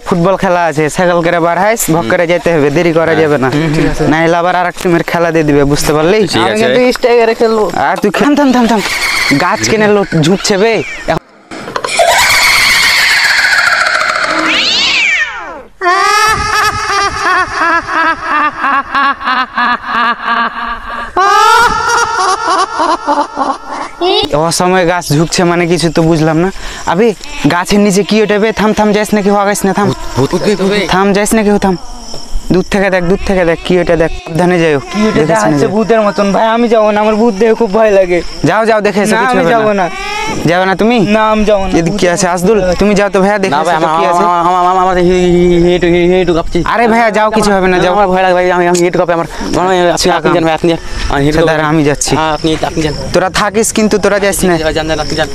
Football খেলা আছে, cycle করে বার হাইস ভক করে যেতে হবে, দেরি করা যাবে না, না হলে আবার আরেক টিমের খেলা দিয়ে দিবে, বুঝতে পারলি? আমি কিন্তু স্ট্রাইকারে খেলবো। আর তুই থাম থাম থাম থাম, গাছ কেনে ঝুঁকছে বে। অসময়ে গাছ ঝুঁকছে মানে কিছু তো বুঝলাম না। আবে গাছের নিচে কি ওটা বে? থাম থাম, যাইস নাকি, হওয়া গাইস না, থাম থাম, যাইস নাকি, থাম, দূর থেকে দেখ, দূর থেকে দেখ, কি ওটা দেখ, সাবধানে যাও। কি ওটা দেখাচ্ছে ভূতের মতন? ভাই আমি যাবো না, আমার ভূত দেখে খুব ভয় লাগে। যাও যাও, দেখে এসো, কিছু হবে না। যাবো না। যাবে না তুমি? না আমি যাবো না। এদিকে কি আছে আজদুল? তুমি যাও তো ভাইয়া, দেখে এসো কি আছে। হেঁটু কাঁপছি। আরে ভাইয়া যাও, কিছু হবে না, যাও। আমার ভয় লাগে ভাই, আমি হেঁটু কাঁপে আমার। আপনি যান ভাই, আপনি যান। দাঁড়া আমি যাচ্ছি, আপনি যান। তোরা থাকিস কিন্তু তোরা যাস না। যান যান, আপনি যান।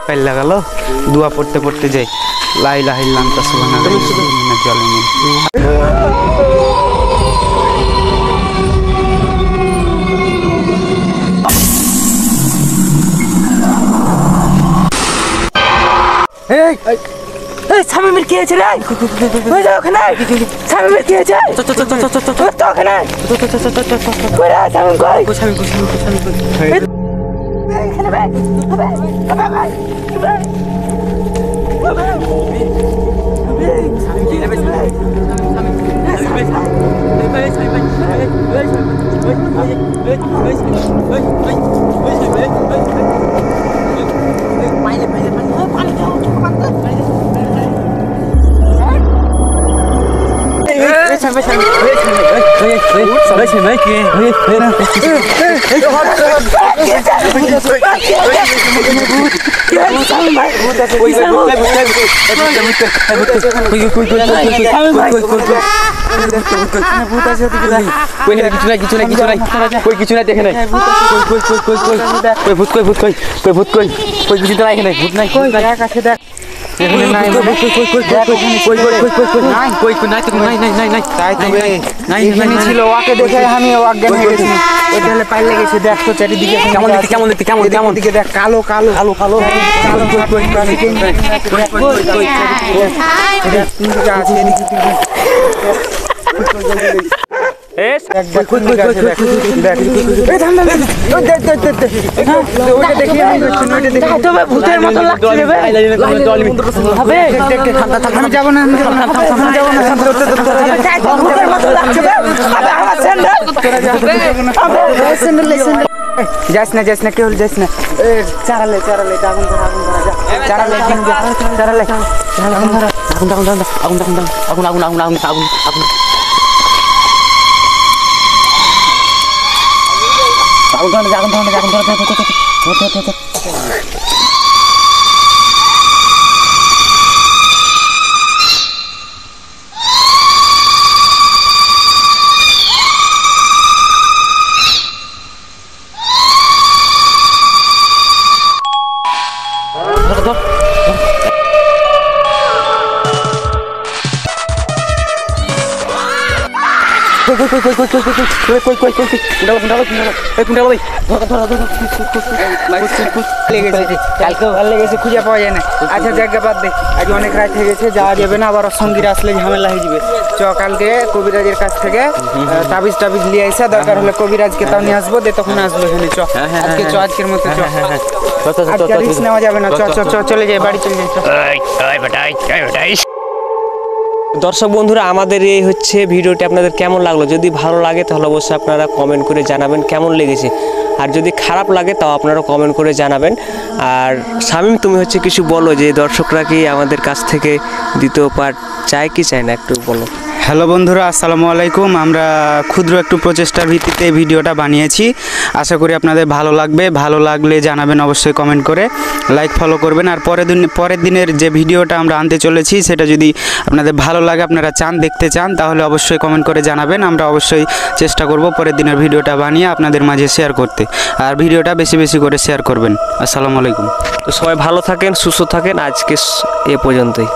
পাল্লা গেল, দোয়া পড়তে পড়তে যাই, লা ইলাহা ইল্লা আনতা সুবহানাকা ইন্নী কুনতু মিনাজ জালিমিন। শামিমের কি হয়েছে রে? ওই যাও ওখানে, শামিমের কি হয়েছে? তো ওখানে কই রে শামিম, কই? এখানে ভাই, কিছু নাই, দেখে নাই। ভূত কই, ভূত কই, ভূত কই, কিছু নাই, এখানে ভূত নাই। ছিল ওকে দেখে আমি অজ্ঞান হয়ে গেছি। এটা হলে পাইলে গেছে, দেখ তো চারিদিকে কেমন দিকে দেখ, কালো কালো কালো কালো ভূতের মতো লাগছে। আমি যাবো না, যাস না, যাস না, কেউ যাস না। চারালে চারালে আগুন ধরা, আগুন ধরা, চারালে চারালে আগুন ধরা, আগুন আগুন আগুন আগুন আগুন আগুন আগুন আগুন আগুন আগুন কালকেও ভালো লেগেছে, খুঁজে পাওয়া যায় না। আচ্ছা জায়গা বাদ দে, আজ অনেক রাত হয়ে গেছে, যাওয়া যাবে না, আবার সঙ্গীরা আসলে ঝামেলা হয়ে যাবে। চ কালকে কবিরাজের কাছ থেকে তাবিজ টাবিজ নিয়ে আসা, দরকার হলে কবিরাজকে তাও নিয়ে আসবো, তখন আসবো এখানে। চ আজকে চ, আজকের মতো চ, আজকে রিস্ক নেওয়া যাবে না। চ চ চ, চলে যাই, বাড়ি চলে যাই। দর্শক বন্ধুরা, আমাদের এই হচ্ছে ভিডিওটি আপনাদের কেমন লাগলো। যদি ভালো লাগে তাহলে অবশ্যই আপনারা কমেন্ট করে জানাবেন কেমন লেগেছে, আর যদি খারাপ লাগে তাও আপনারা কমেন্ট করে জানাবেন। আর শামিম, তুমি হচ্ছে কিছু বলো যে দর্শকরা কি আমাদের কাছ থেকে দ্বিতীয় পার্ট চায় কি চায় না, একটু বলো। হ্যালো বন্ধুরা, আসসালামু আলাইকুম। আমরা ক্ষুদ্র একটু প্রচেষ্টার ভিত্তিতে এই ভিডিওটা বানিয়েছি। আশা করি আপনাদের ভালো লাগবে। ভালো লাগলে জানাবেন অবশ্যই কমেন্ট করে, লাইক ফলো করবেন। আর পরের দিনের যে ভিডিওটা আমরা আনতে চলেছি সেটা যদি আপনাদের ভালো লাগে, আপনারা দেখতে চান, তাহলে অবশ্যই কমেন্ট করে জানাবেন। আমরা অবশ্যই চেষ্টা করব পরের দিনের ভিডিওটা বানিয়ে আপনাদের মাঝে শেয়ার করতে। আর ভিডিওটা বেশি বেশি করে শেয়ার করবেন। আসসালামু আলাইকুম। তো সবাই ভালো থাকেন, সুস্থ থাকেন। আজকে এ পর্যন্তই।